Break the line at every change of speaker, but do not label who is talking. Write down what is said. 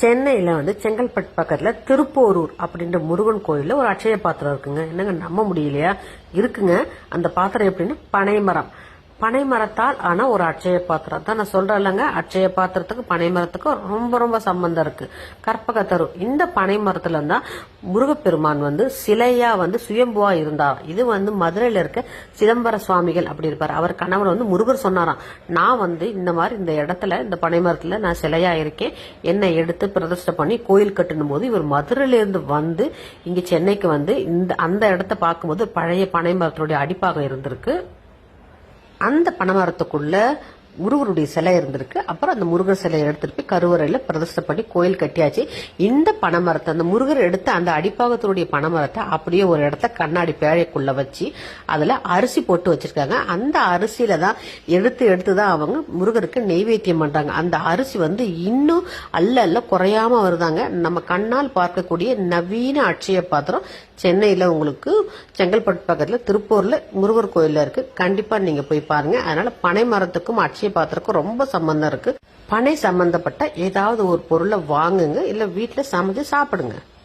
சென்னையில செங்கல்பட்டு பக்கத்துல திருப்போரூர் அப்படின்ற முருகன் கோயில்ல ஒரு அட்சய பாத்திரம் இருக்குங்க. என்னங்க நம்ப முடியலையா? இருக்குங்க. அந்த பாத்திரம் எப்படின்னா பனைமரத்தால் ஆன ஒரு அட்சய பாத்திரம் தான். நான் சொல்றேன் இல்லைங்க, அட்சய பாத்திரத்துக்கு பனைமரத்துக்கும் ரொம்ப ரொம்ப சம்பந்தம் இருக்கு. கற்பகத்தரு இந்த பனைமரத்துல தான் முருகப்பெருமான் சிலையா சுயம்புவா இருந்தார். இது மதுரையில இருக்க சிதம்பர சுவாமிகள் அப்படி இருப்பார். அவர் கணவர் முருகர் சொன்னாராம், நான் இந்த மாதிரி இந்த இடத்துல இந்த பனைமரத்துல நான் சிலையா இருக்கேன், என்னை எடுத்து பிரதிஷ்டை பண்ணி கோயில் கட்டணும் போது இவர் மதுரையில இருந்து இங்க சென்னைக்கு அந்த இடத்த பார்க்கும்போது பழைய பனைமரத்தினுடைய அடிப்பாகம் இருந்திருக்கு. அந்த பனைமரத்துக்குள்ள முருகருடைய சிலை இருந்திருக்கு. அப்புறம் அந்த முருகர் சிலையை எடுத்துட்டு போய் கருவறையில பிரதிஷ்டை பண்ணி கோயில் கட்டியாச்சு. இந்த பனைமரத்தை அந்த முருகர் எடுத்த அந்த அடிப்பாகத்தினுடைய பனைமரத்தை அப்படியே ஒரு இடத்த கண்ணாடி பேழைக்குள்ள வச்சு அதுல அரிசி போட்டு வச்சிருக்காங்க. அந்த அரிசியில தான் எடுத்துதான் அவங்க முருகருக்கு நெய்வேத்தியம் பண்றாங்க. அந்த அரிசி இன்னும் அல்ல குறையாம வருதாங்க. நம்ம கண்ணால் பார்க்கக்கூடிய நவீன அட்சய பாத்திரம் சென்னையில உங்களுக்கு செங்கல்பட்டு பக்கத்துல திருப்பூர்ல முருகர் கோயில்ல இருக்கு. கண்டிப்பா நீங்க போய் பாருங்க. அதனால பனை மரத்துக்கும் அட்சய பாத்திரத்துக்கும் ரொம்ப சம்பந்தம் இருக்கு. பனை சம்பந்தப்பட்ட ஏதாவது ஒரு பொருளை வாங்குங்க, இல்ல வீட்டுல சமைச்சு சாப்பிடுங்க.